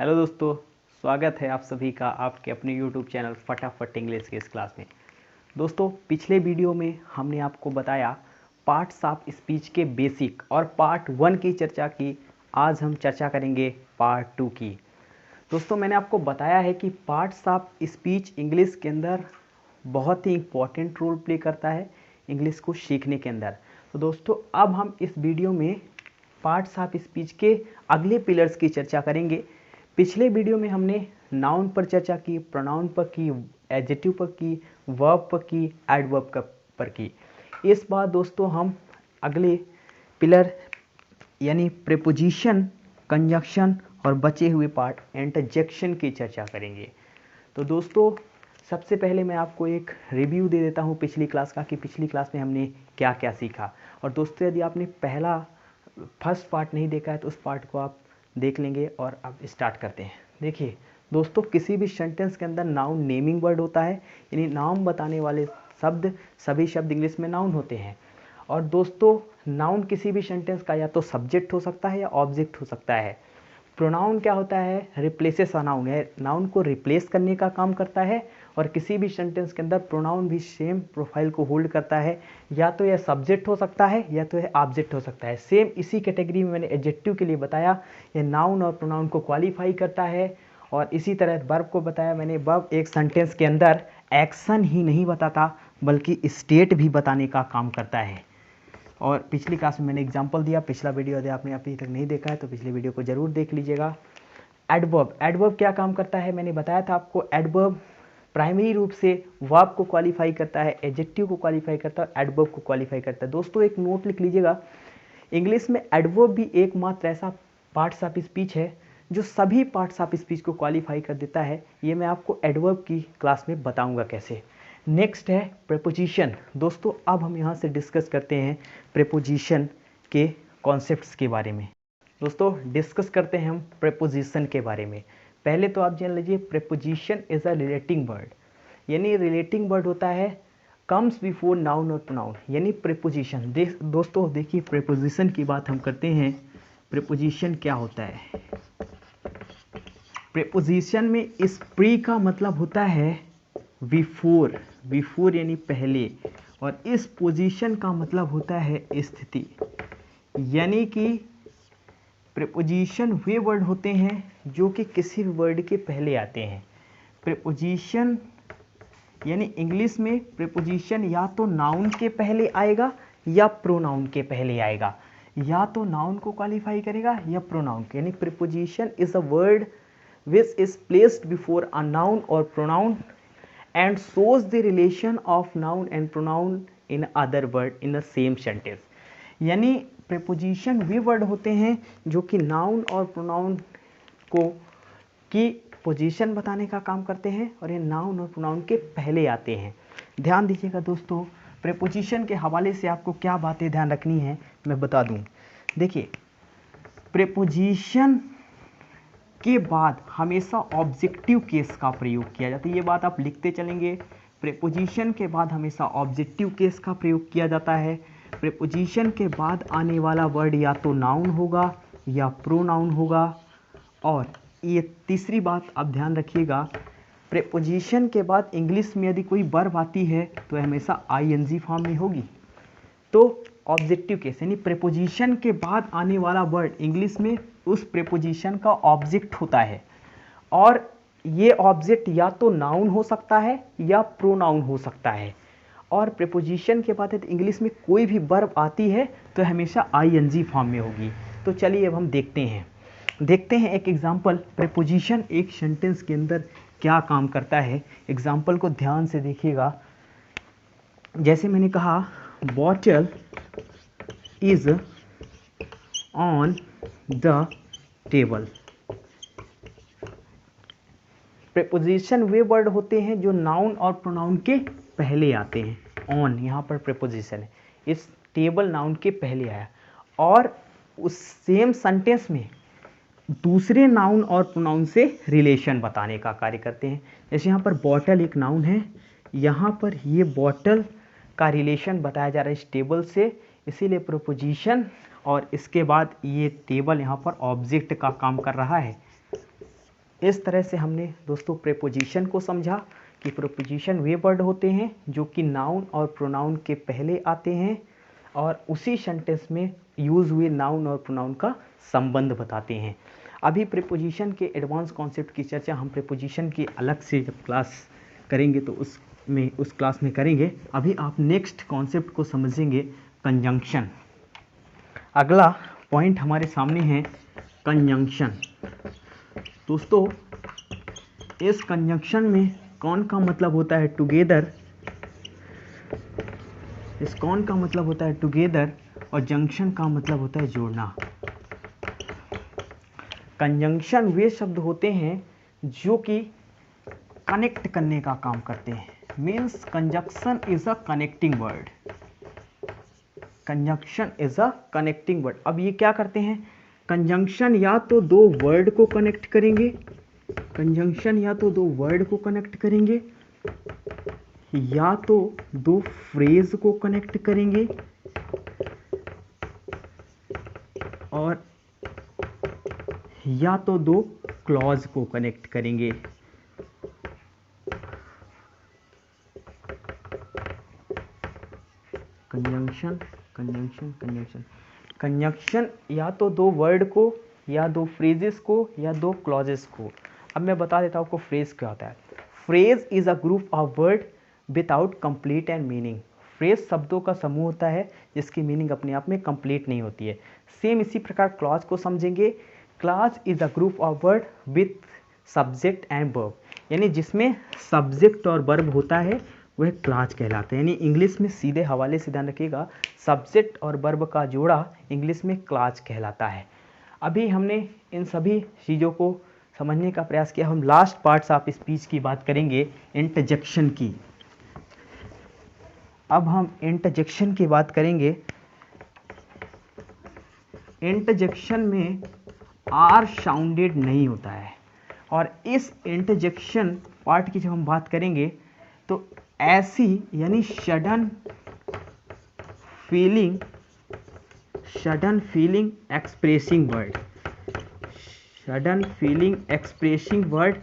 Hello दोस्तों, स्वागत है आप सभी का आपके अपने YouTube चैनल फटाफट इंग्लिश के इस क्लास में। दोस्तों, पिछले वीडियो में हमने आपको बताया पार्ट्स ऑफ स्पीच के बेसिक और पार्ट 1 की चर्चा की। आज हम चर्चा करेंगे पार्ट 2 की। दोस्तों, मैंने आपको बताया है कि पार्ट्स ऑफ स्पीच इंग्लिश के अंदर बहुत ही इम्पोर्टेंट रोल प्ले करता है इंग्लिश को सीखने के अंदर। तो दोस्तों, अब हम इस वीडियो में पार्ट्स ऑफ स्पीच के अगले पिलर्स की चर्चा करेंगे। पिछले वीडियो में हमने नाउन पर चर्चा की, प्रोनाउन पर की, एडजेक्टिव पर की, वर्ब पर की, एडवर्ब पर की। इस बार दोस्तों हम अगले पिलर यानी प्रीपोजिशन, कंजक्शन और बचे हुए पार्ट इंटरजेक्शन की चर्चा करेंगे। तो दोस्तों, सबसे पहले मैं आपको एक रिव्यू दे देता हूँ पिछली क्लास का कि पिछली क्लास में हमने क्या क्या सीखा। और दोस्तों, यदि आपने फर्स्ट पार्ट नहीं देखा है तो उस पार्ट को आप देख लेंगे। और अब स्टार्ट करते हैं। देखिए दोस्तों, किसी भी सेंटेंस के अंदर नाउन नेमिंग वर्ड होता है, यानी नाम बताने वाले शब्द, सभी शब्द इंग्लिश में नाउन होते हैं। और दोस्तों, नाउन किसी भी सेंटेंस का या तो सब्जेक्ट हो सकता है या ऑब्जेक्ट हो सकता है। प्रोनाउन क्या होता है? रिप्लेसेस अ नाउन है, नाउन को रिप्लेस करने का काम करता है। और किसी भी सेंटेंस के अंदर प्रोनाउन भी सेम प्रोफाइल को होल्ड करता है, या तो यह सब्जेक्ट हो सकता है या तो यह ऑब्जेक्ट हो सकता है। सेम इसी कैटेगरी में मैंने एडजेक्टिव के लिए बताया, यह नाउन और प्रोनाउन को क्वालिफाई करता है। और इसी तरह वर्ब को बताया मैंने, वर्ब एक सेंटेंस के अंदर एक्शन ही नहीं बताता बल्कि स्टेट भी बताने का काम करता है। और पिछली क्लास में मैंने एग्जांपल दिया। पिछला वीडियो यदि आपने अभी तक नहीं देखा है तो पिछले वीडियो को जरूर देख लीजिएगा। एडवर्ब, एडवर्ब क्या काम करता है मैंने बताया था आपको। एडवर्ब प्राइमरी रूप से वर्ब को क्वालिफाई करता है, एडजेक्टिव को क्वालिफाई करता है, एडवर्ब को क्वालिफाई करता है। दोस्तों, एक नोट लिख लीजिएगा, इंग्लिश में एडवर्ब भी एकमात्र ऐसा पार्ट्स ऑफ स्पीच है जो सभी पार्ट्स ऑफ स्पीच को क्वालिफाई कर देता है। ये मैं आपको एडवर्ब की क्लास में बताऊंगा कैसे। नेक्स्ट है प्रीपोजिशन। दोस्तों, अब हम यहाँ से डिस्कस करते हैं प्रीपोजिशन के कॉन्सेप्ट्स के बारे में। दोस्तों, डिस्कस करते हैं हम प्रीपोजिशन के बारे में। पहले तो आप जान लीजिए, preposition is a relating word, यानी रिलेटिंग वर्ड होता है कम्स बिफोर नाउन और प्रोनाउन, यानी प्रीपोजिशन। दोस्तों देखिए, प्रीपोजिशन की बात हम करते हैं। प्रीपोजिशन क्या होता है? प्रीपोजिशन में इस प्री का मतलब होता है बिफोर, बिफोर यानी पहले। और इस पोजीशन का मतलब होता है स्थिति, यानी कि प्रीपोजिशन वे वर्ड होते हैं जो कि किसी भी वर्ड के पहले आते हैं। प्रीपोजिशन यानी इंग्लिश में प्रीपोजिशन या तो नाउन के पहले आएगा या प्रोनाउन के पहले आएगा, या तो नाउन को क्वालिफाई करेगा या प्रोनाउन के। यानी preposition is a word which is placed before a noun और pronoun and shows the relation of noun and pronoun in other word in the same sentence। यानी प्रीपोजिशन वे वर्ड होते हैं जो कि नाउन और प्रोनाउन को की पोजीशन बताने का काम करते हैं, और ये नाउन और प्रोनाउन के पहले आते हैं। ध्यान दीजिएगा दोस्तों, प्रीपोजिशन के हवाले से आपको क्या बातें ध्यान रखनी है मैं बता दूं। देखिए, प्रीपोजिशन के बाद हमेशा ऑब्जेक्टिव केस का प्रयोग किया जाता है। ये बात आप लिखते चलेंगे। प्रीपोजिशन के बाद हमेशा ऑब्जेक्टिव केस का प्रयोग किया जाता है। प्रीपोजिशन के बाद आने वाला वर्ड या तो नाउन होगा या प्रोनाउन होगा। और ये तीसरी बात आप ध्यान रखिएगा, प्रीपोजिशन के बाद इंग्लिश में यदि कोई वर्ब आती है तो हमेशा आईएनजी फॉर्म में होगी। तो ऑब्जेक्टिव केस यानी प्रीपोजिशन के बाद आने वाला वर्ड इंग्लिश में उस प्रीपोजिशन का ऑब्जेक्ट होता है, और ये ऑब्जेक्ट या तो नाउन हो सकता है या प्रोनाउन हो सकता है। और प्रीपोजिशन के बाद यदि इंग्लिश में कोई भी वर्ब आती है तो हमेशा आईएनजी फॉर्म में होगी। तो चलिए अब हम देखते हैं एक एग्जाम्पल, प्रीपोजिशन एक सेंटेंस के अंदर क्या काम करता है। एग्जाम्पल को ध्यान से देखिएगा। जैसे मैंने कहा, bottle is on the table. Preposition way word होते हैं जो नाउन और प्रोनाउन के पहले आते हैं। ऑन यहाँ पर प्रीपोजिशन है, इस टेबल नाउन के पहले आया, और उस सेम सेंटेंस में दूसरे नाउन और प्रोनाउन से रिलेशन बताने का कार्य करते हैं। जैसे यहाँ पर बॉटल एक नाउन है, यहाँ पर ये बॉटल का रिलेशन बताया जा रहा है इस टेबल से, इसीलिए प्रीपोजिशन, और इसके बाद ये टेबल यहाँ पर ऑब्जेक्ट का काम कर रहा है। इस तरह से हमने दोस्तों प्रेपोजिशन को समझा कि प्रेपोजिशन वे वर्ड होते हैं जो कि नाउन और प्रोनाउन के पहले आते हैं और उसी सेंटेंस में यूज हुए नाउन और प्रोनाउन का संबंध बताते हैं। अभी प्रेपोजिशन के एडवांस कॉन्सेप्ट की चर्चा हम प्रेपोजिशन की अलग से जब क्लास करेंगे तो उस क्लास में करेंगे। अभी आप नेक्स्ट कॉन्सेप्ट को समझेंगे, कंजंक्शन। अगला पॉइंट हमारे सामने है कंजंक्शन। दोस्तों इस कंजंक्शन में कौन का मतलब होता है टुगेदर, इस कौन का मतलब होता है टुगेदर और जंक्शन का मतलब होता है जोड़ना। कंजंक्शन वे शब्द होते हैं जो कि कनेक्ट करने का काम करते हैं। Means conjunction is a connecting word, conjunction is a connecting word. अब ये क्या करते हैं, कंजंक्शन या तो दो वर्ड को कनेक्ट करेंगे, कंजंक्शन या तो दो वर्ड को कनेक्ट करेंगे या तो दो फ्रेज को कनेक्ट करेंगे और या तो दो क्लॉज को कनेक्ट करेंगे। कंजंक्शन कंजंक्शन कंजंक्शन कंजंक्शन या तो दो वर्ड को या दो फ्रेजेस को या दो क्लॉजेस को। अब मैं बता देता हूँ आपको फ्रेज क्या होता है। Phrase is a group of word without complete and meaning. Phrase शब्दों का समूह होता है जिसकी मीनिंग अपने आप में कंप्लीट नहीं होती है। सेम इसी प्रकार क्लॉज को समझेंगे। Clause is a group of word with subject and verb, यानी जिसमें सब्जेक्ट और वर्ब होता है वह क्लॉज कहलाता है। यानी इंग्लिश में सीधे हवाले से ध्यान रखिएगा, सब्जेक्ट और वर्ब का जोड़ा इंग्लिश में क्लॉज कहलाता है। अभी हमने इन सभी चीज़ों को समझने का प्रयास किया। हम लास्ट पार्ट्स ऑफ स्पीच की बात करेंगे, इंटरजेक्शन की। अब हम इंटरजेक्शन की बात करेंगे। इंटरजेक्शन में आर साउंडेड नहीं होता है और इस इंटरजेक्शन पार्ट की जब हम बात करेंगे तो ऐसी यानी sudden feeling expressing word, sudden feeling expressing word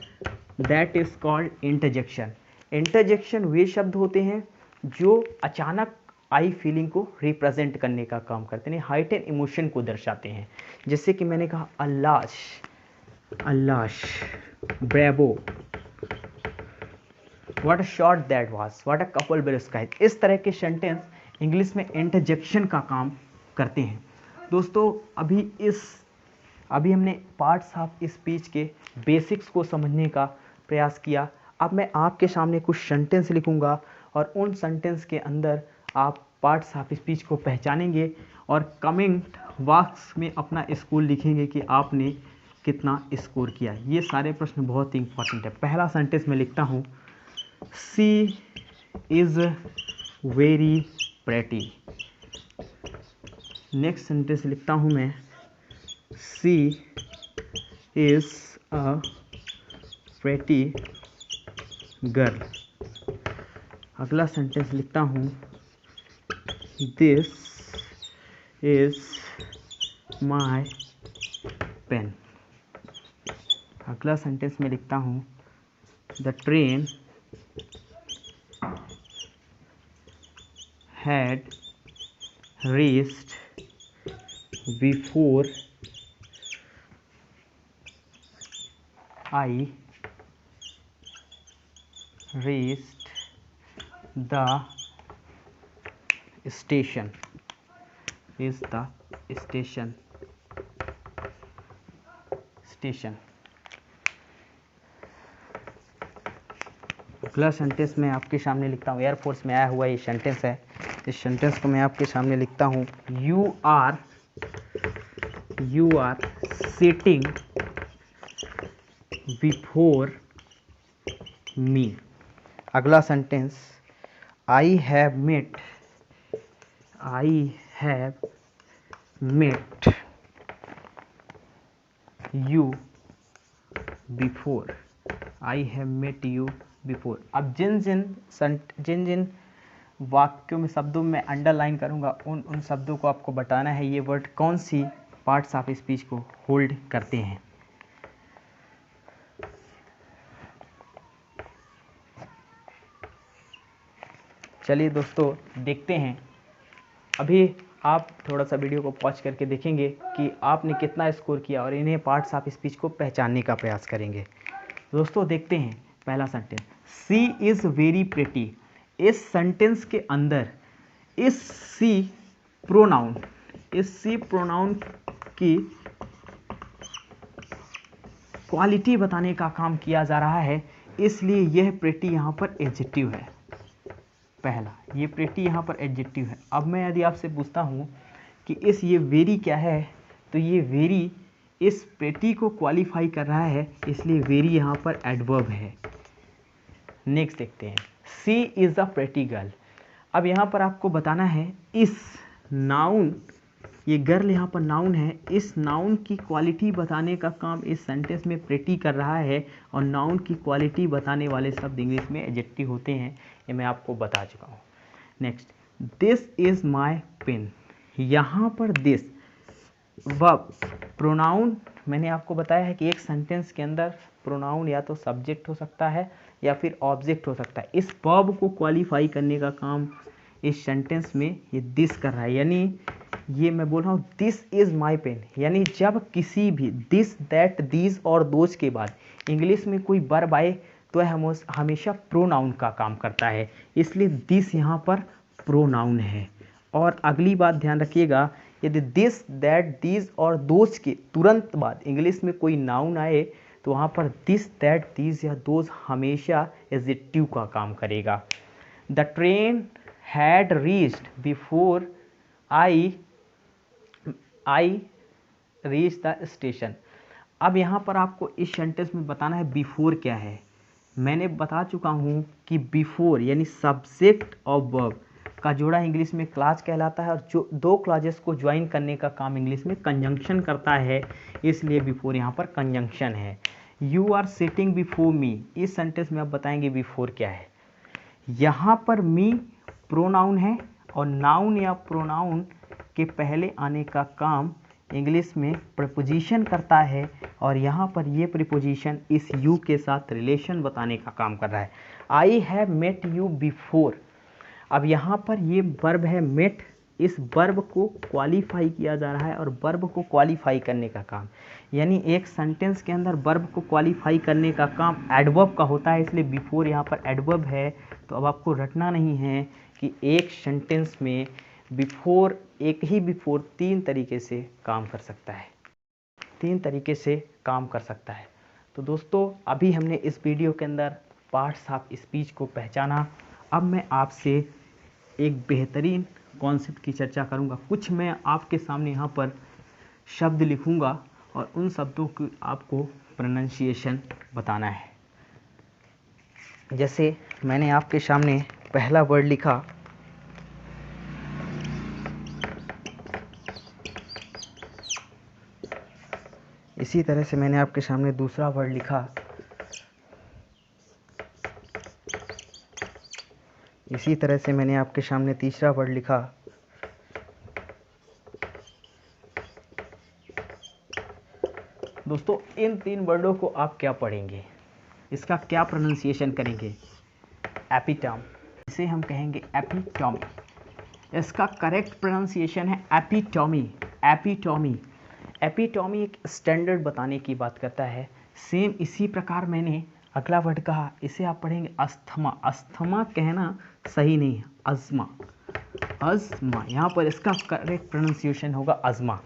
that is called interjection. Interjection वे शब्द होते हैं जो अचानक आई फीलिंग को रिप्रेजेंट करने का काम करते हैं, हाइटेन इमोशन को दर्शाते हैं। जैसे कि मैंने कहा अल्लाश, अल्लाश, bravo, what a shot that was, what a couple blue sky. इस तरह के सेंटेंस इंग्लिश में इंटरजेक्शन का काम करते हैं। दोस्तों अभी हमने पार्ट्स ऑफ स्पीच के बेसिक्स को समझने का प्रयास किया। अब मैं आपके सामने कुछ सेंटेंस लिखूंगा और उन सेंटेंस के अंदर आप पार्ट्स ऑफ स्पीच को पहचानेंगे और कमेंट बॉक्स में अपना स्कोर लिखेंगे कि आपने कितना स्कोर किया। ये सारे प्रश्न बहुत ही इंपॉर्टेंट है। पहला सेंटेंस मैं लिखता हूँ, she is very pretty. Next sentence लिखता हूँ मैं, she is a pretty girl. अगला सेंटेंस लिखता हूँ, दिस इज माई पेन। अगला सेंटेंस में लिखता हूँ, the train had reached before I reached the station, is the station। अगला सेंटेंस मैं आपके सामने लिखता हूँ, एयरफोर्स में आया हुआ ये सेंटेंस है। इस सेंटेंस को मैं आपके सामने लिखता हूँ, you are sitting before me. अगला sentence, I have met you before, I have met you before. अब जिन जिन वाक्यों में शब्दों में अंडरलाइन करूंगा उन शब्दों को आपको बताना है ये वर्ड कौन सी पार्ट्स ऑफ स्पीच को होल्ड करते हैं। चलिए दोस्तों देखते हैं। अभी आप थोड़ा सा वीडियो को पॉज करके देखेंगे कि आपने कितना स्कोर किया और इन्हें पार्ट्स ऑफ स्पीच को पहचानने का प्रयास करेंगे। दोस्तों देखते हैं पहला sentence, she is very pretty. इस सेंटेंस के अंदर इस सी प्रोनाउन की क्वालिटी बताने का काम किया जा रहा है, इसलिए यह प्रिटी यहाँ पर एडजेक्टिव है। पहला, ये प्रिटी यहाँ पर एडजेक्टिव है। अब मैं यदि आपसे पूछता हूँ कि इस ये वेरी क्या है, तो ये वेरी इस प्रिटी को क्वालिफाई कर रहा है, इसलिए वेरी यहाँ पर एडवर्ब है। नेक्स्ट देखते हैं, सी इज़ अ प्रिटी गर्ल। अब यहाँ पर आपको बताना है इस नाउन, ये गर्ल यहाँ पर नाउन है, इस नाउन की क्वालिटी बताने का काम इस सेंटेंस में प्रिटी कर रहा है, और नाउन की क्वालिटी बताने वाले शब्द इंग्लिश में एडजेक्टिव होते हैं, ये मैं आपको बता चुका हूँ। Next, this is my pen. यहाँ पर दिस वर्ब प्रोनाउन, मैंने आपको बताया है कि एक सेंटेंस के अंदर प्रोनाउन या तो सब्जेक्ट हो सकता है या फिर ऑब्जेक्ट हो सकता है। इस वर्ब को क्वालिफाई करने का काम इस सेंटेंस में ये दिस कर रहा है, यानी ये मैं बोल रहा हूँ दिस इज़ माई पेन, यानी जब किसी भी दिस, दैट, दीज और दोज के बाद इंग्लिश में कोई वर्ब आए तो यह हमेशा प्रोनाउन का काम करता है, इसलिए दिस यहाँ पर प्रोनाउन है। और अगली बात ध्यान रखिएगा, यदि दिस, दैट, दीज और दोज के तुरंत बाद इंग्लिश में कोई नाउन आए तो वहाँ पर दिस, दैट, दीज या दोज हमेशा एडजेक्टिव का काम करेगा। The train had reached before I reach the station. अब यहाँ पर आपको इस सेंटेंस में बताना है बिफोर क्या है। मैंने बता चुका हूँ कि बिफोर यानी सब्जेक्ट और वर्ब का जोड़ा इंग्लिश में क्लॉज कहलाता है, और जो दो क्लॉजेस को ज्वाइन करने का काम इंग्लिश में कंजंक्शन करता है, इसलिए बिफोर यहाँ पर कंजंक्शन है। You are sitting before me, इस सेंटेंस में आप बताएंगे बिफोर क्या है। यहाँ पर मी प्रोनाउन है, और नाउन या प्रोनाउन के पहले आने का काम इंग्लिश में प्रीपोजिशन करता है, और यहाँ पर ये प्रीपोजिशन इस यू के साथ रिलेशन बताने का काम कर रहा है। I have met you before. अब यहाँ पर ये वर्ब है मेट, इस वर्ब को क्वालिफाई किया जा रहा है, और वर्ब को क्वालिफाई करने का काम, यानी एक सेंटेंस के अंदर वर्ब को क्वालिफाई करने का काम एडवर्ब का होता है, इसलिए बिफोर यहाँ पर एडवर्ब है। तो अब आपको रटना नहीं है कि एक सेंटेंस में बिफोर, एक ही बिफोर तीन तरीके से काम कर सकता है, तीन तरीके से काम कर सकता है। तो दोस्तों अभी हमने इस वीडियो के अंदर पार्ट्स ऑफ स्पीच को पहचाना। अब मैं आपसे एक बेहतरीन कॉन्सेप्ट की चर्चा करूंगा। कुछ मैं आपके सामने यहाँ पर शब्द लिखूंगा और उन शब्दों की आपको प्रोनाउंसिएशन बताना है। जैसे मैंने आपके सामने पहला वर्ड लिखा, इसी तरह से मैंने आपके सामने दूसरा वर्ड लिखा, इसी तरह से मैंने आपके सामने तीसरा वर्ड लिखा। दोस्तों इन तीन वर्डों को आप क्या पढ़ेंगे, इसका क्या प्रोनाउंसिएशन करेंगे? एपिटॉम, इसे हम कहेंगे एपिटॉमी। इसका करेक्ट प्रोनाउंसिएशन है एपिटॉमी। एपिटॉमी, एपिटॉमी एक स्टैंडर्ड बताने की बात करता है। सेम इसी प्रकार मैंने अगला वर्ड कहा, इसे आप पढ़ेंगे अस्थमा। अस्थमा कहना सही नहीं है, अज़मा, अज़मा। यहाँ पर इसका करेक्ट प्रोनाउंसिएशन होगा अज़मा।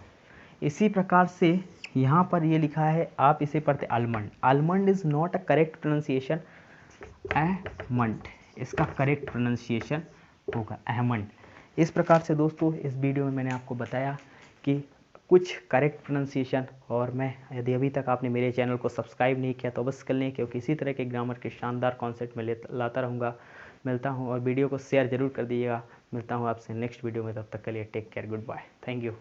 इसी प्रकार से यहाँ पर ये लिखा है, आप इसे पढ़ते almond. Almond is not a correct pronunciation, almond इसका करेक्ट प्रोनाउंसिएशन होगा, अहमंड। इस प्रकार से दोस्तों इस वीडियो में मैंने आपको बताया कि कुछ करेक्ट प्रोनाउंसिएशन, और मैं यदि अभी तक आपने मेरे चैनल को सब्सक्राइब नहीं किया तो अवश्य कर लें, क्योंकि इसी तरह के ग्रामर के शानदार कॉन्सेप्ट में लाता रहूँगा। मिलता हूँ, और वीडियो को शेयर ज़रूर कर दीजिएगा। मिलता हूँ आपसे नेक्स्ट वीडियो में, तब तक के लिए take care, good bye, thank you.